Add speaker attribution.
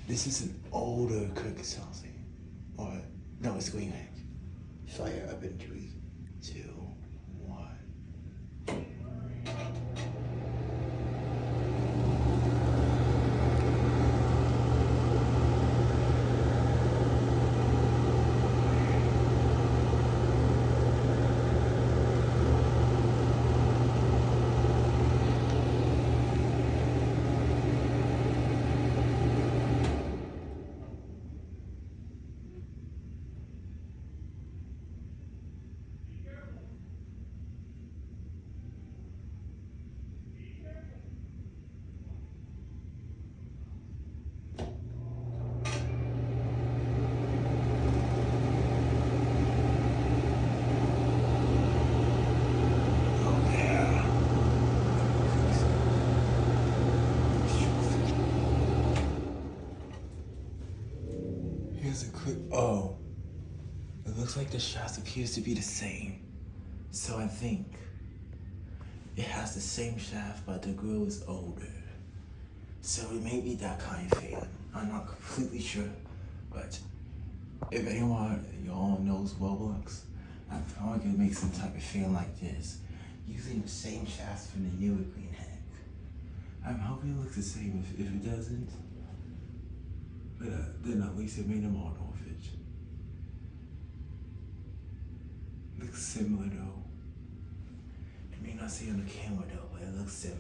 Speaker 1: This is an older cookie saucing. Or, no, it's GreenHeck. Fire up in 3, 2, 1. Here's a quick, oh, it looks like the shots appears to be the same. So I think it has the same shaft, but the grill is older. So it may be that kind of feeling. I'm not completely sure, but if anyone y'all knows Roblox, I'm probably gonna make some type of feeling like this, using the same shaft from the newer GreenHeck. I'm hoping it looks the same. If it doesn't, but then at least it made them all off it. Looks similar though. You may not see on the camera though, but it looks similar.